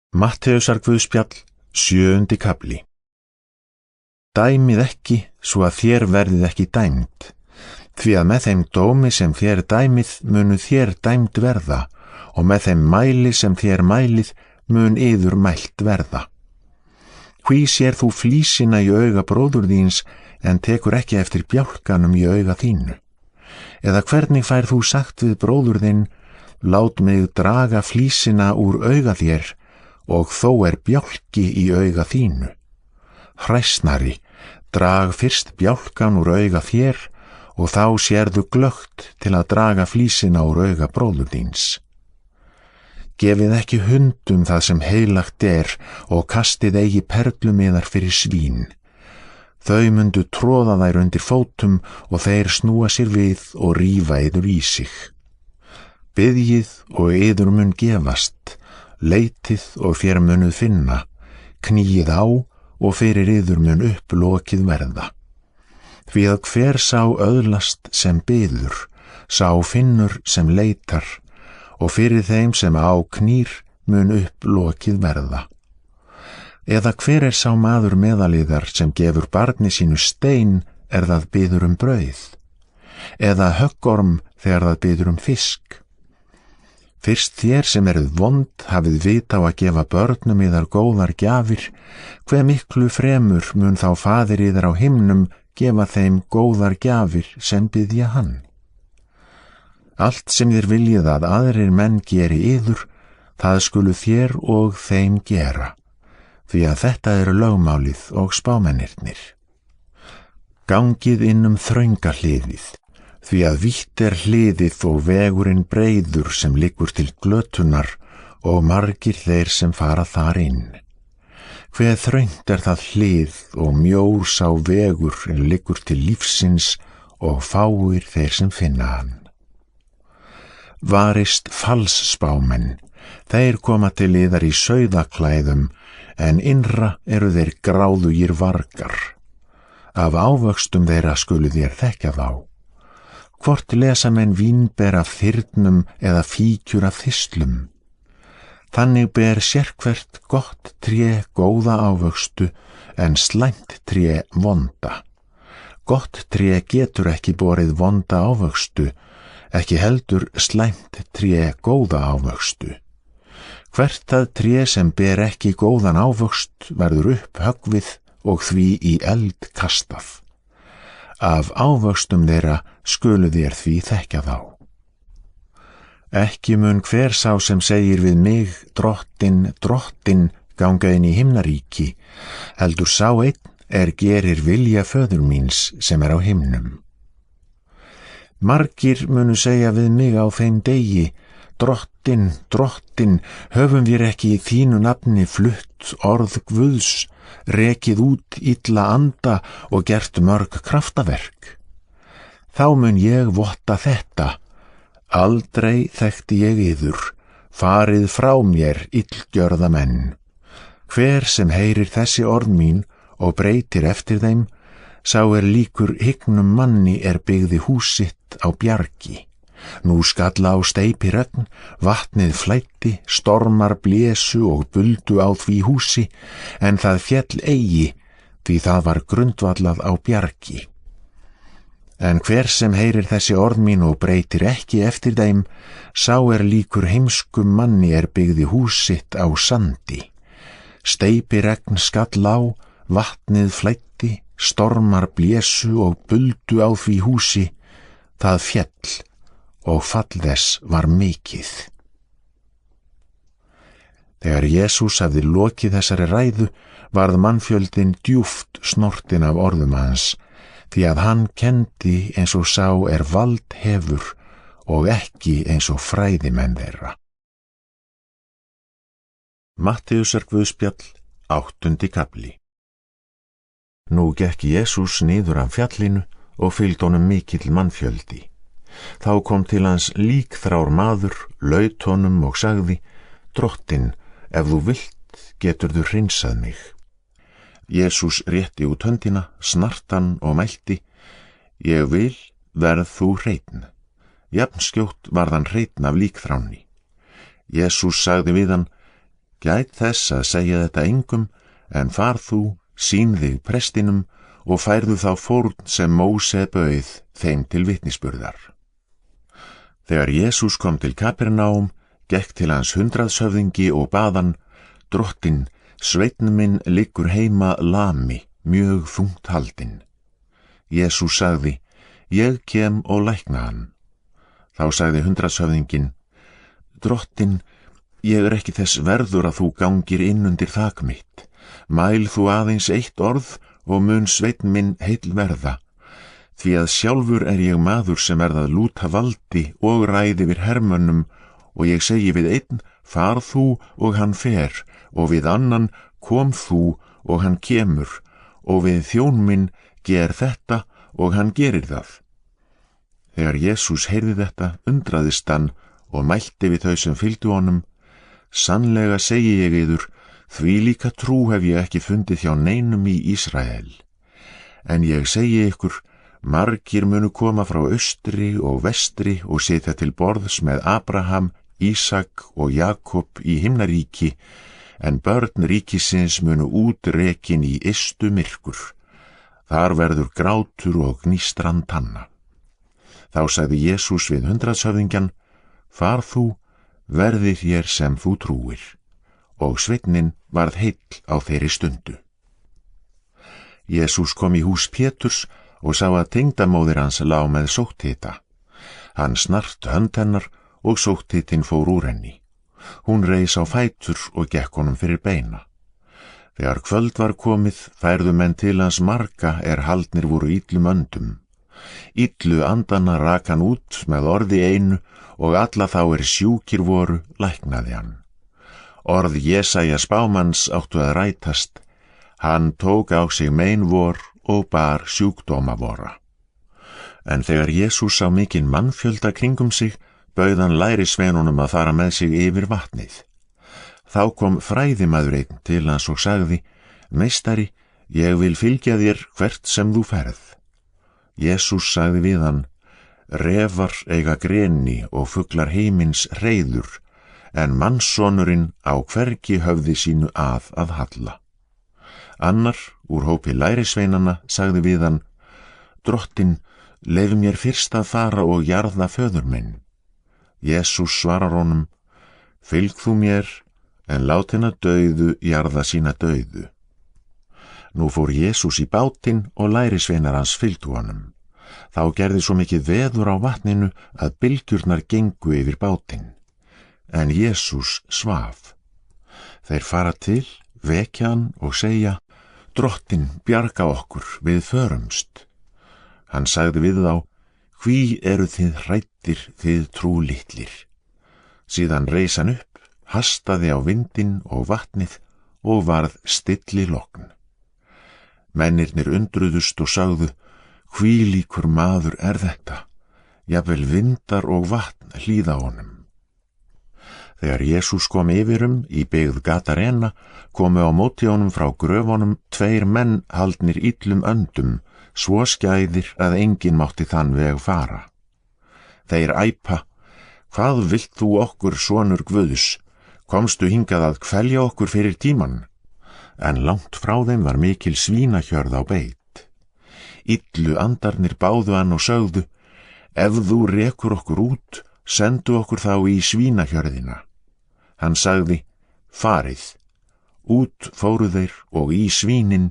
Mattheusar guðspjall, 7. kafli. Dæmið ekki, svo að þér verðið ekki dæmd, því að með þeim dómi sem þér dæmið munu þér dæmd verða, og með þeim mæli sem þér mælið mun yður mælt verða. Hví sér þú flísina í auga bróður þíns, en tekur ekki eftir bjálkanum í auga þínu? Eða hvernig fær þú sagt við bróður þinn, lát mig draga flísina úr auga þér, og þó bjálki í auga þínu? Hræsnari, drag fyrst bjálkan úr auga þér, og þá sérðu glöggt til að draga flísina úr auga bróður þíns. Gefið ekki hundum það sem heilagt og kastið eigi perlumiðar fyrir svín. Þau mundu tróða þær undir fótum og þeir snúa sér við og rífa yður í sig. Biðjið og yður mun gefast, leitið og þér munuð finna, kníið á og fyrir yður mun lokið verða. Því að hver sá öðlast sem biður, sá finnur sem leitar, og fyrir þeim sem á knýr mun lokið verða. Eða hver sá maður meðalíðar sem gefur barni sínu stein það biður brauð, eða höggorm þegar það biður fisk? Fyrst þér sem eruð vond hafið vit á að gefa börnum yðar góðar gjafir, hve miklu fremur mun þá faðir yðar á himnum gefa þeim góðar gjafir sem biðja hann. Allt sem þér viljið að aðrir menn geri yður, það skulu þér og þeim gera, því að þetta lögmálið og spámennirnir. Gangið inn þrönga hliðið, því að vítt hliðið og vegurinn breiður sem liggur til glötunar, og margir þeir sem fara þar inn. Hve þröngt það hlið og mjór sá vegur liggur til lífsins, og fáir þeir sem finna hann. Varist falsspámenn, þeir koma til yðar í sauðaklæðum, en innra eru þeir gráðugir vargar. Af ávöxtum þeirra skulu þér þekkja þá. Hvort lesa menn vínber af þyrnum eða fíkjur af þistlum? Þannig ber sérhvert gott tré góða ávöxtu, en slæmt tré vonda. Gott tré getur ekki borið vonda ávöxtu, ekki heldur slæmt tré góða ávöxtu. Hvert það tré sem ber ekki góðan ávöxt verður höggvið og því í eld kastað. Af ávöxtum þeirra skulu þér því þekkja þá. Ekki mun hver sá sem segir við mig, drottin, drottin, ganga inn í himnaríki, heldur sá einn gerir vilja föður míns sem á himnum. Margir munu segja við mig á þeim degi, drottin, drottin, höfum við ekki í þínu nafni flutt orð Guðs, rekið út illa anda og gert mörg kraftaverk? Þá mun ég votta þetta, aldrei þekkti ég yður, farið frá mér illgjörða menn. Hver sem heyrir þessi orð mín og breytir eftir þeim, sá líkur hyggnum manni byggði hús sitt á bjargi. Nú skalla á steypi regn, vatnið flæddi, stormar blésu og buldu á því húsi, en það féll eigi, því það var grundvallað á bjargi. En hver sem heyrir þessi orð mín og breytir ekki eftir þeim, sá líkur heimskum manni byggði hús sitt á sandi. Steypi regn skall á, vatnið flæddi, stormar blésu og buldu á því húsi, það féll, og fall þess var mikið. Þegar Jesús hafði lokið þessari ræðu, varð mannfjöldin djúpt snortin af orðum hans, því að hann kenndi eins og sá vald hefur, og ekki eins og fræðimenn þeirra. Mattheusar guðspjall, 8. kafli. Nú gekk Jesús niður af fjallinu og fylgdi honum mikill mannfjöldi. Þá kom til hans líkþrár maður, laut honum og sagði, drottin, ef þú vilt, geturðu hreinsað mig. Jesús rétti út höndina, snartan og mælti, ég vil, verð þú hreinn. Jafnskjótt varð hann hreinn af líkþránni. Jesús sagði við hann, Gæt þess að segja þetta engum, en far þú, sýn þig prestinum og færðu þá fórn sem Móse bauð þeim til vitnisburðar. Þegar Jesús kom til Kapernaum, gekk til hans 100-höfðingi og bað hann: Drottinn, sveinn minn liggur heima lami, mjög þungt haldinn. Jesús sagði: Ég kem og lækna hann. Þá sagði 100-höfðinginn: Drottinn, ég er ekki þess verður að þú gangir inn undir þak mitt. Mæl þú aðeins eitt orð og mun sveinn minn heill verða. Því að sjálfur er ég maður sem að lúta valdi og ræði yfir hermönnum, og ég segi við einn: far þú, og hann fer, og við annan: kom þú, og hann kemur, og við þjón minn: ger þetta, og hann gerir það. Þegar Jesús heyrði þetta, undraðist hann og mælti við þau sem fylgdu honum: Sannlega segi ég yður, þvílíka trú hef ég ekki fundið hjá neinum í Ísrael. En ég segi ykkur, margir munu koma frá austri og vestri og sitja til borðs með Abraham, Ísak og Jakob í himnaríki, en börn ríkisins munu útrekin í ystu myrkur. Þar verður grátur og gnístran tanna. Þá sagði Jesús við 100-höfðingjan: Far þú, verði þér sem þú trúir. Og sveinninn varð heill á þeirri stundu. Jesús kom í hús Péturs og sá að tengdamóðir hans lá með sótthita. Hann snart hönd hennar og sótthitinn fór úr henni. Hún reis á fætur og gekk honum fyrir beina. Þegar kvöld var komið, færðu menn til hans marga haldnir voru illum öndum. Illu andana rak hann út með orði einu, og alla þá sjúkir voru læknaði hann. Orð Jesaja spámanns áttu að rætast: hann tók á sig mein vor og bar sjúkdóma vora. En þegar Jesús sá mikinn mannfjölda kringum sig, bauð hann lærisveinunum að fara með sig yfir vatnið. Þá kom fræðimaður einn til hans og sagði: Meistari, ég vil fylgja þér hvert sem þú ferð. Jesús sagði við hann: Refar eiga greni og fuglar heimins hreiður, en mannssonurinn á hvergi höfði sínu að halla. Annar úr hópi lærisveinanna sagði við hann: Drottinn, leyf mér fyrst að fara og jarða föður minn. Jesús svarar honum: Fylg þú mér, en lát hina dauðu jarða sína dauðu. Nú fór Jesús í bátinn og lærisveinar hans fylgdu honum. Þá gerði svo mikið veður á vatninu að bylgjurnar gengu yfir bátinn. En Jesús svaf. Þeir fara til, vekja hann og segja: Drottinn, bjarga okkur, við förumst. Hann sagði við þá: Hví eru þið hræddir, þið trúlitlir? Síðan reis hann upp, hastaði á vindinn og vatnið og varð stillilogn. Mennirnir undruðust og sagðu: Hvílíkur maður þetta? Jafnvel vindar og vatn hlýða honum. Þegar Jesús kom yfir í byggð Gadarena, komu á móti honum frá gröfunum 2 menn haldnir illum öndum, svo skæðir að enginn mátti þann veg fara. Þeir æpa: Hvað vilt þú okkur, sonur Guðs? Komstu hingað að kvelja okkur fyrir tímann? En langt frá þeim var mikil svínahjörð á beit. Illu andarnir báðu hann og sögðu: Ef þú rekur okkur út, sendu okkur þá í svínahjörðina. Hann sagði: Farið. Út fóru þeir og í svínin,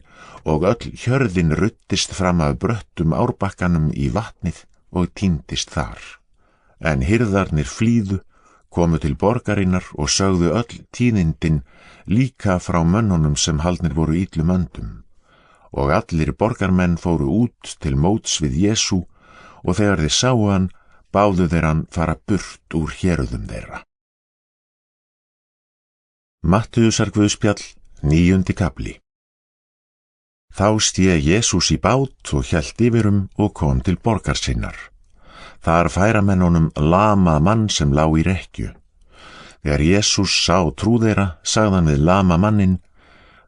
og öll hjörðin ruddist fram af bröttum árbakkanum í vatnið og týndist þar. En hirðarnir flýðu, komu til borgarinnar og sögðu öll tíðindin, líka frá mönnunum sem haldnir voru illum öndum. Og allir borgarmenn fóru út til móts við Jesú, og þegar þeir sáu hann, báðu þeir hann fara burt úr hérðum þeirra. Mattheusar Guðspjall, 9. kafli. Þá sté Jesús í bát og hélt yfir og kom til borgar sinnar. Þar færa menn honum lamað mann sem lá í rekkju. Þegar Jesús sá trú þeirra, sagði hann við lama manninn: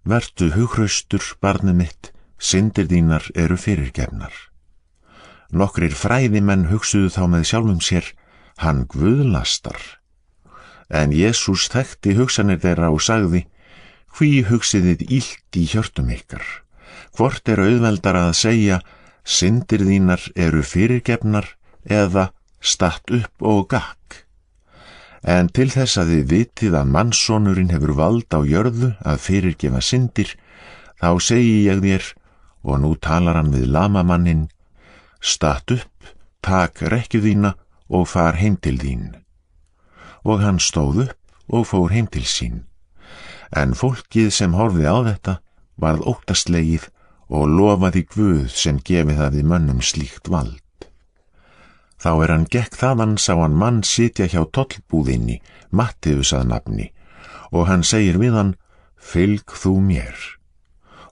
Vertu hughraustur, barnið mitt, syndir þínar eru fyrirgefnar. Nokkrir fræðimenn hugsuðu þá með sjálfum sér: Hann guðlastar. En Jesús þekkti hugsanir þeirra og sagði: Hví hugsið þið illt í hjörtum ykkar? Hvort auðveldara að segja: syndir þínar eru fyrirgefnar, eða statt upp og gakk? En til þess að þið vitið að mannssonurinn hefur vald á jörðu að fyrirgefa syndir, þá segi ég þér, og nú talar hann við lamamanninn: statt upp, tak rekkju þína og far heim til þín. Og hann stóð upp og fór heim til sín. En fólkið sem horfði á þetta varð óttaslegið og lofaði Guð sem gefið hafði mönnum slíkt vald. Þá hann gekk þaðan sá hann mann sitja hjá tollbúðinni, Mattheus að nafni, og hann segir við hann: fylg þú mér.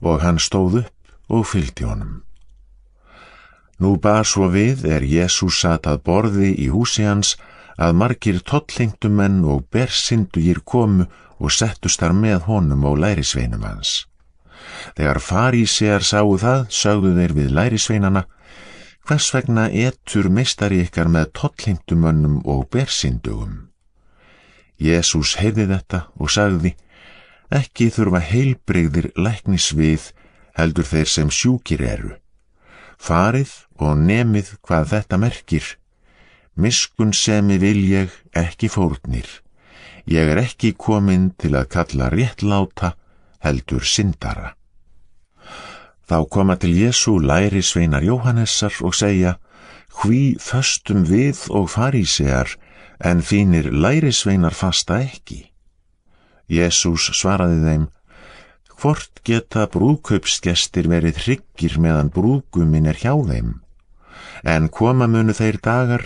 Og hann stóð upp og fylgdi honum. Nú bar svo við Jesús sat að borði í húsi hans, að margir tollheimtumenn og bersyndugir komu og settust þar með honum og lærisveinum hans. Þegar farísear sáu það, sögðu þeir við lærisveinana: hvers vegna etur meistari ykkar með tollheimtumönnum og bersyndugum? Jesús heyrði þetta og sagði: ekki þurfa heilbrigðir læknis við, heldur þeir sem sjúkir eru. Farið og nemið hvað þetta merkir: miskunnsemi vil ég, ekki fórnir. Ég ekki kominn til að kalla réttláta, heldur syndara. Þá koma til Jesú lærisveinar Jóhannesar og segja: hví föstum við og farísear, en þínir lærisveinar fasta ekki? Jesús svaraði þeim: hvort geta brúðkaupsgestir verið hryggir meðan brúðguminn hjá þeim? En koma munu þeir dagar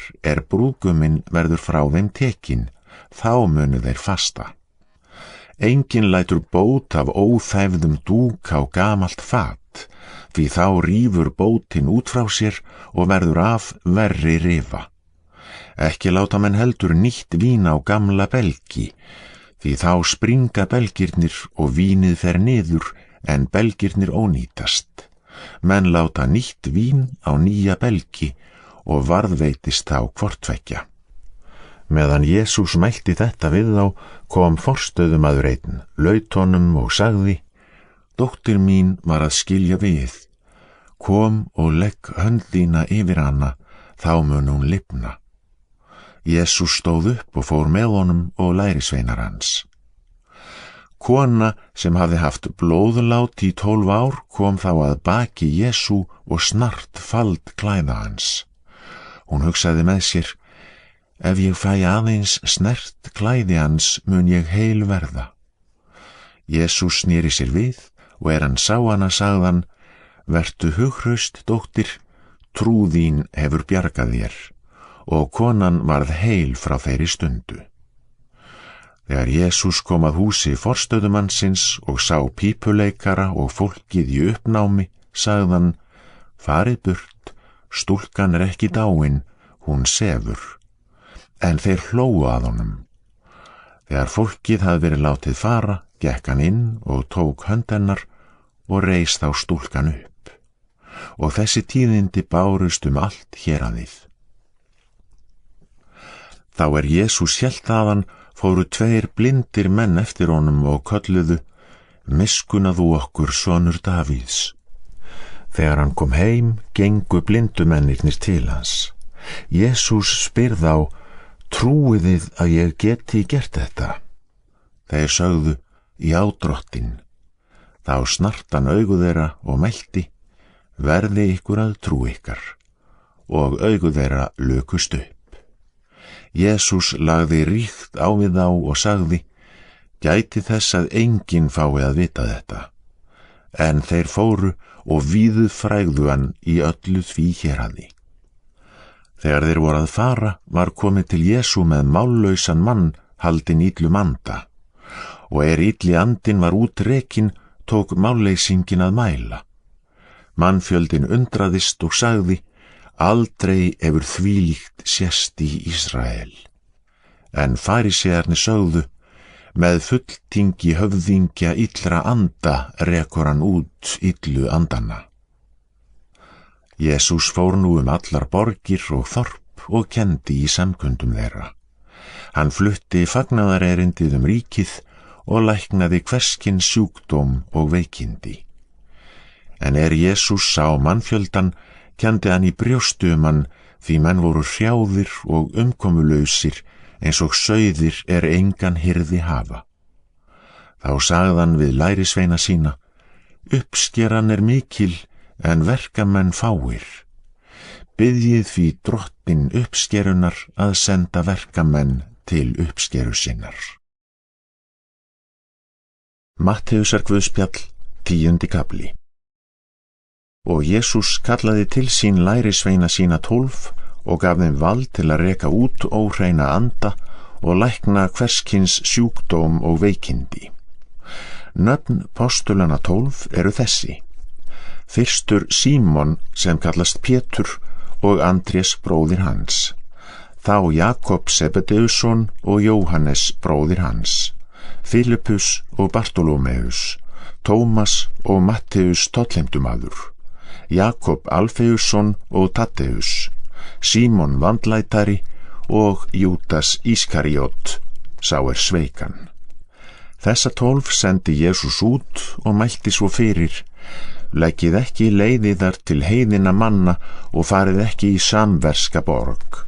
brúðguminn verður frá þeim tekin, þá munu þeir fasta. Enginn lætur bót af óþæfðum dúk á gamalt fat, því þá rífur bótin út frá sér og verður af verri rifa. Ekki láta menn heldur nýtt vín á gamla belgi, því þá springa belgirnir og vínið fer niður, en belgirnir ónýtast. Menn láta nýtt vín á nýja belgi og varðveitist þá hvort tveggja. Meðan Jesús mælti þetta við þá, kom forstöðumaður einn, laut honum og sagði: dóttir mín var að skilja við. Kom og legg hönd þína yfir hana, þá mun hún lifna. Jesús stóð upp og fór með honum og lærisveinar hans. Kona sem hafði haft blóðlát í 12 ár kom þá að baki Jesú og snart fald klæða hans. Hún hugsaði með sér: ef ég fæ aðeins snert klæði hans mun ég heil verða. Jesús sneri sér við og hann sá hana sagði hann: vertu hughraust, dóttir, trú þín hefur bjargað þér. Og konan varð heil frá þeirri stundu. Þegar Jesús kom að húsi forstöðumannsins og sá pípuleikara og fólkið í uppnámi, sagði hann: farið burt, stúlkan ekki dáin, hún sefur. En þeir hlógu að honum. Þegar fólkið hafði verið látið fara, gekk hann inn og tók hönd hennar og reis þá stúlkan upp. Og þessi tíðindi bárust allt héraðið. Þá Jesús hélt þaðan, fóru 2 blindir menn eftir honum og kölluðu: miskunna þú okkur, sonur Davíðs. Þegar hann kom heim, gengu blindumennirnir til hans. Jesús spyr þá: trúið þið að ég geti gert þetta? Þeir sögðu: já, drottinn. Þá snart hann augu þeirra og mælti: verði ykkur að trú ykkar. Og augu þeirra lukust upp. Jesús lagði ríkt á við þá og sagði: gæti þess að enginn fái að vita þetta. En þeir fóru og víðfrægðu hann í öllu því héraði. Þegar þeir voru að fara, var komið til Jesú með mállausan mann haldinn illum anda. Og illi andinn var útrekinn, tók málleysinginn að mæla. Mannfjöldinn undraðist og sagði: aldrei hefur þvílíkt sést í Ísrael. En farísearnir sögðu: með fulltingi höfðingja illra anda rekur hann út illu andana. Jesús fór nú allar borgir og þorp og kenndi í samkundum þeirra. Hann flutti fagnaðarerindið ríkið og læknaði hvers kyns sjúkdóm og veikindi. En Jesús sá mannfjöldan, kenndi hann í brjóstu hann, því menn voru hrjáðir og umkomulausir, eins og sauðir engan hirði hafa. Þá sagði hann við lærisveina sína: Uppskeran mikil, en verkamenn fáir. Biðjið því Drottinn uppskerunar að senda verkamenn til uppskeru sinnar. Mattheusar Guðspjall, 10. kafli. Og Jesús kallaði til sín lærisveina sína 12 og gaf þeim vald til að reka út óhreina anda og lækna hvers kyns sjúkdóm og veikindi. Nöfn postulanna 12 eru þessi: fyrstur Símon, sem kallast Pétur, og Andrés bróðir hans, þá Jakob Sebedeusson og Jóhannes bróðir hans, Filipus og Bartolómeus, Tómas og Matteus tollemdumaður, Jakob Alfeusson og Taddeus, Símon vandlætari og Júdas Ískariot, sá sveikan. Þessa 12 sendi Jesús út og mælti svo fyrir: Leggið ekki leiðiðar til heiðinna manna og farið ekki í samverska borg.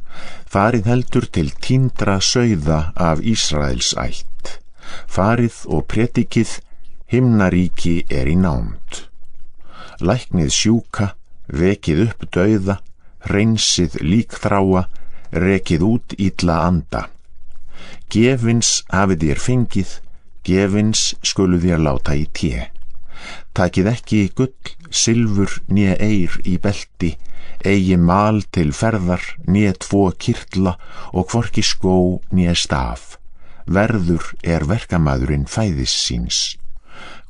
Farið heldur til týndra sauða af Ísraels ætt. Farið og predikið: himnaríki í nánd. Læknið sjúka, vekið upp dauða, hreinsið líkþráa, rekið út illa anda. Gefins hafið þér fengið, gefins skuluð þér láta í té. Takið ekki gull, silfur né eyr í belti, eigi mal til ferðar né 2 kirtla og hvorki skó né staf. Verður verkamaðurinn fæðis síns.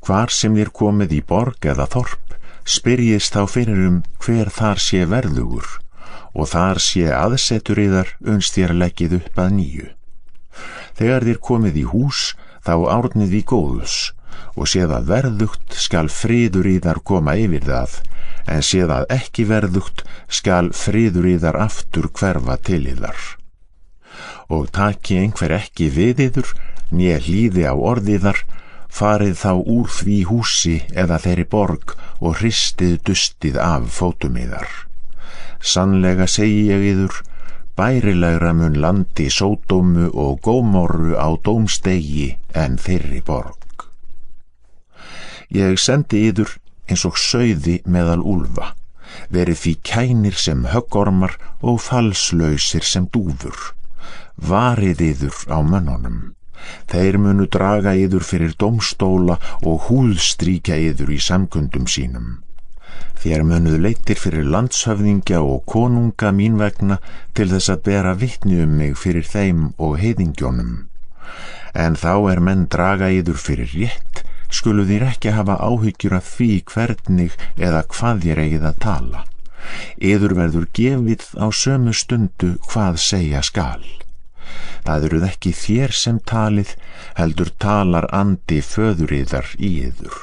Hvar sem þér komið í borg eða þorp, spyrjist þá fyrir hver þar sé verðugur, og þar sé aðsetur yðar uns þér leggið upp að nýju. Þegar þér komið í hús, þá árnið í góðs, og séð að verðugt skal friður yðar koma yfir það, en séð að ekki verðugt skal friður yðar aftur hverfa til yðar. Og taki einhver ekki við yður, né hlýði á orðiðar, farið þá úr því húsi eða þeirri borg og hristið dustið af fótum yðar. Sannlega segi ég yður, bærilegra mun landi Sódómu og Gómorru á dómstegi en þeirri borg. Ég sendi yður eins og sauði meðal úlfa, verið því kænir sem höggormar og falslausir sem dúfur. Varið yður á mönnunum. Þeir munu draga yður fyrir dómstóla og húðstríkja yður í samkundum sínum. Þér munuð leiddir fyrir landshöfðingja og konunga mín vegna til þess að bera vitni mig fyrir þeim og heiðingjónum. En þá menn draga yður fyrir rétt, skulu þér ekki hafa áhyggjur af því hvernig eða hvað þér eigið að tala. Yður verður gefið á sömu stundu hvað segja skal. Það eruð ekki þér sem talið, heldur talar andi föður yðar í yður.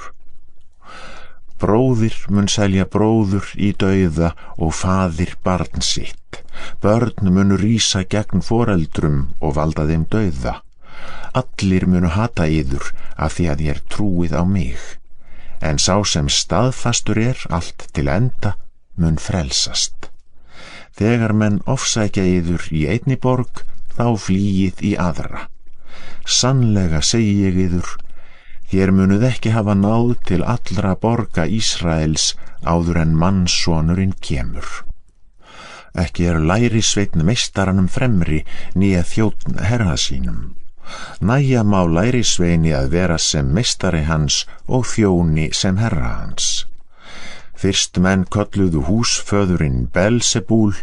Bróðir mun selja bróður í dauða og faðir barn sitt. Börn munu rísa gegn foreldrum og valda þeim dauða. Allir munu hata yður af því að þér trúið á mig. En sá sem staðfastur allt til enda mun frelsast. Þegar menn ofsækja yður í einni borg, þá flýið í aðra. Sannlega segi ég yður, þér munuð ekki hafa náð til allra borga Ísraels áður en mannssonurinn kemur. Ekki lærisveinn meistaranum fremri, né þjónn herra sínum. Nægja má lærisveini að vera sem meistari hans og þjóni sem herra hans. Fyrst menn kölluðu húsföðurinn Belzebúl,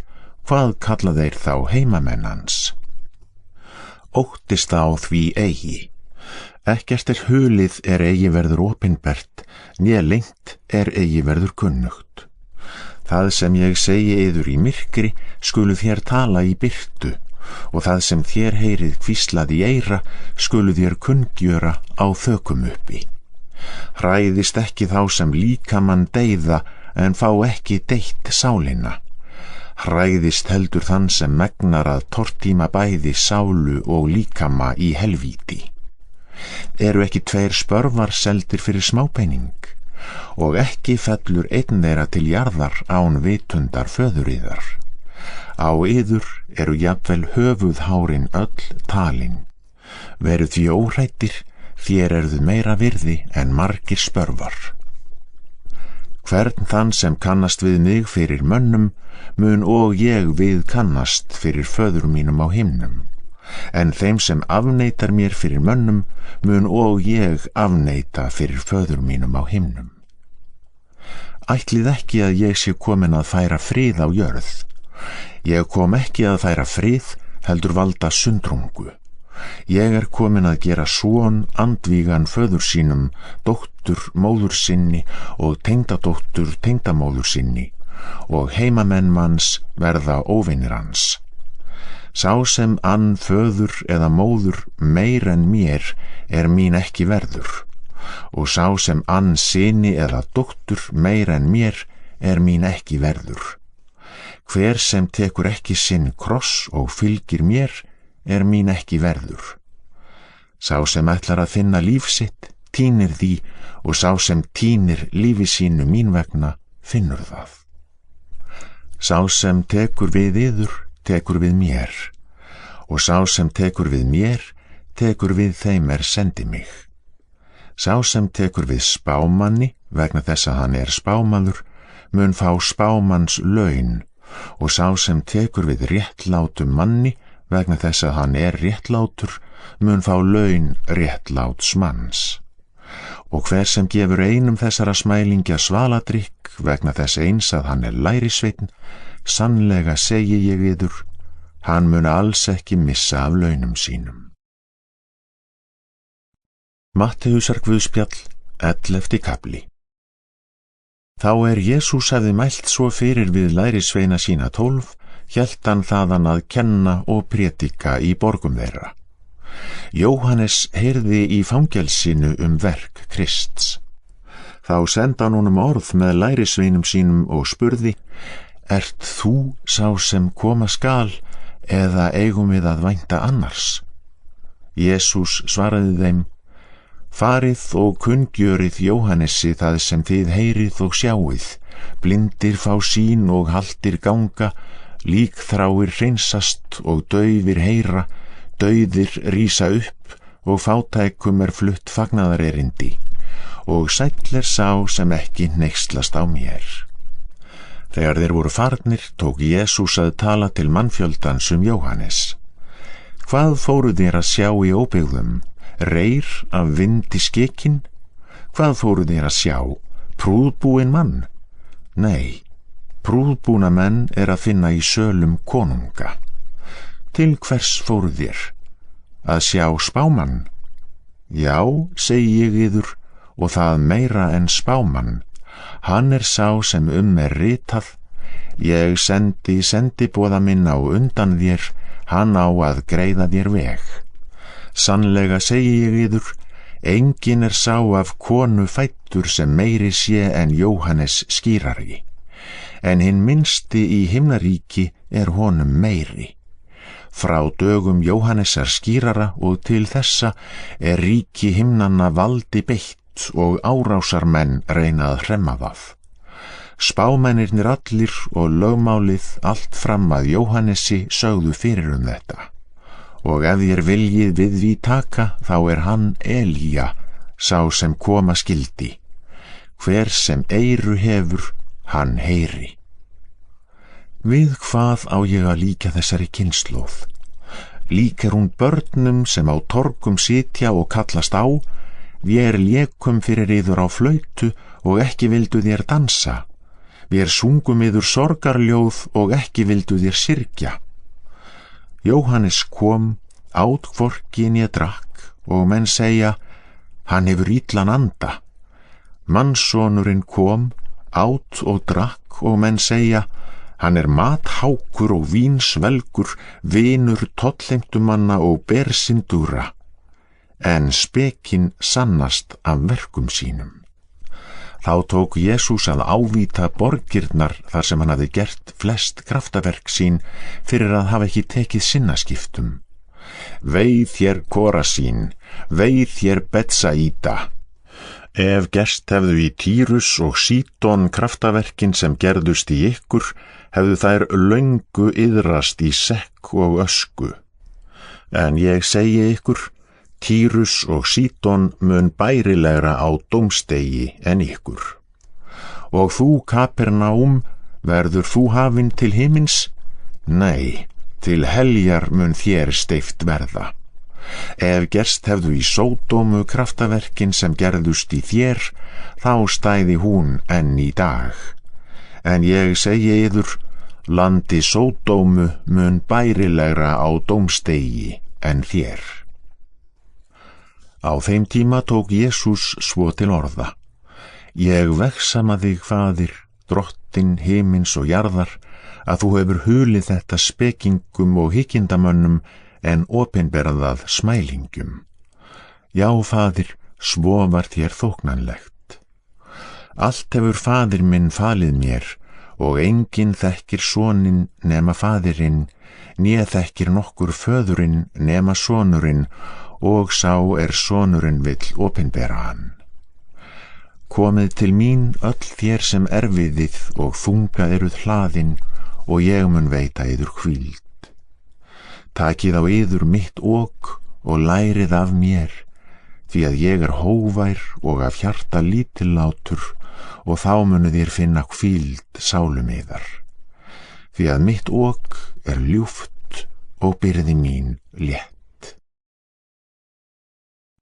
hvað kalla þeir þá heimamenn hans? Óttist á því eigi. Ekkert hulið eigi verður opinbert, né leynt eigi verður kunnugt. Það sem ég segi yður í myrkri, skulu þér tala í birtu, og það sem þér heyrið hvíslað í eyra, skulu þér kunngjöra á þökum uppi. Hræðist ekki þá sem líkamann deyða, en fá ekki deytt sálina. hræðist heldur þann sem megnar að tortíma bæði sálu og líkama í helvíti. Eru ekki 2 spörvar seldir fyrir smápening, og ekki fellur einn þeirra til jarðar án vitundar föður yðar. Á yður eru jafnvel höfuðhárin öll talin. Veruð því óhræddir, þér eruð meira virði en margir spörvar. Hvern þann sem kannast við mig fyrir mönnum, mun og ég við kannast fyrir föður mínum á himnum. En þeim sem afneitar mér fyrir mönnum, mun og ég afneita fyrir föður mínum á himnum. Ætlið ekki að ég sé komin að færa frið á jörð. Ég kom ekki að færa frið, heldur valda sundrungu. Ég komin að gera son andvígan föður sínum, dóttur móður sinni og tengdadóttur tengdamóður sinni, og heimamenn manns verða óvinir hans. Sá sem ann föður eða móður meir en mér mín ekki verður, og sá sem ann syni eða dóttur meir en mér mín ekki verður. Hver sem tekur ekki sinn kross og fylgir mér mín ekki verður. Sá sem ætlar að finna líf sitt, tínir því, og sá sem tínir lífi sínu mín vegna, finnur það. Sá sem tekur við yður, tekur við mér, og sá sem tekur við mér, tekur við þeim sendi mig. Sá sem tekur við spámanni, vegna þess að hann spámaður, mun fá spámanns laun, og sá sem tekur við réttlátum manni, vegna þess að hann réttlátur, mun fá laun réttláts manns. Og hver sem gefur einum þessara smælingja svaladrykk, vegna þess eins að hann lærisveinn, sannlega segi ég yður, hann mun alls ekki missa af launum sínum. Mattheusar Guðspjall, 11. kafli. Þá Jesús hefði mælt svo fyrir við lærisveina sína 12, hélt hann þaðan að kenna og prédika í borgum þeirra. Jóhannes heyrði í fangelsinu verk Krists. Þá sendi hann honum orð með lærisveinum sínum og spurði: Ert þú sá sem koma skal, eða eigum við að vænta annars? Jesús svaraði þeim: Farið og kunngjörið Jóhannesi það sem þið heyrið og sjáið, blindir fá sýn og haltir ganga, líkþráir hreinsast og daufir heyra, dauðir rísa upp og fátækum flutt fagnaðarerindi, og sæll sá sem ekki hneykslast á mér. Þegar þeir voru farnir, tók Jesús að tala til mannfjöldans Jóhannes. Hvað fóruð þér að sjá í óbyggðum? Reyr af vindi skekin? Hvað fóruð þér að sjá? Prúðbúinn mann? Nei, prúðbúna menn að finna í sölum konunga. Til hvers fóruð þér? Að sjá spámann? Já, segi ég yður, og það meira en spámann. Hann sá sem ritað: Ég sendi sendiboða minn á undan þér, hann á að greiða þér veg. Sannlega segi ég yður, enginn sá af konu fæddur sem meiri sé en Jóhannes skírari, en hinn minnsti í himnaríki honum meiri. Frá dögum Jóhannesar skírara og til þessa ríki himnanna valdi beitt og árásarmenn reyna að hremma það. Spámennirnir allir og lögmálið allt fram að Jóhannesi sögðu fyrir þetta. Og ef þér viljið við því taka, þá hann Elía, sá sem koma skyldi. Hver sem eyru hefur, hann heyri. Við hvað á ég að líka þessari kynslóð? Lík hún börnum sem á torgum sitja og kallast á: Vér lékum fyrir yður á flautu og ekki vildu þér dansa. Vér sungum yður sorgarljóð og ekki vildu þér syrgja. Jóhannes kom, át hvorki né drakk, og menn segja: Hann hefur illan anda. Mannssonurinn kom, át og drakk, og menn segja: Hann mathákur og vínsvelgur, vinur tollheimtumanna og bersindúra. En spekin sannast af verkum sínum. Þá tók Jesús að ávíta borgirnar þar sem hann hafði gert flest kraftaverk sín fyrir að hafa ekki tekið sinnaskiptum. Vei þér Korasín, vei þér Betsaída. Ef gerst hefðu í Týrus og Sídon kraftaverkin sem gerðust í ykkur, hefðu þær löngu iðrast í sekk og ösku. En ég segi ykkur, Týrus og Sídon mun bærilegra á dómstegi en ykkur. Og þú, Kapernaum, verður þú hafin til himins? Nei, til heljar mun þér steypt verða. Ef gerst hefðu í Sódómu kraftaverkin sem gerðust í þér, þá stæði hún enn í dag. En ég segi yður, landi Sódómu mun bærilegra á dómstegi en þér. Á þeim tíma tók Jesús svo til orða. Ég vegsama þig, Faðir, drottinn himins og jarðar, að þú hefur hulið þetta spekingum og hyggindamönnum en opinberað smælingjum. Já, Faðir, svo var þér þóknanlegt. Allt hefur Faðir minn falið mér, og enginn þekkir soninn nema Faðirinn, né þekkir nokkur föðurinn nema sonurinn, og sá sonurinn vill opinbera hann. Komið til mín öll þér sem erfiðið og þunga eruð hlaðin, og ég mun veita yður hvíld. Takið á yður mitt ok og lærið af mér, því að ég hógvær og af hjarta lítillátur, og þá munu þér finna hvíld sálum yðar. Því að mitt ok ljúft og byrði mín létt.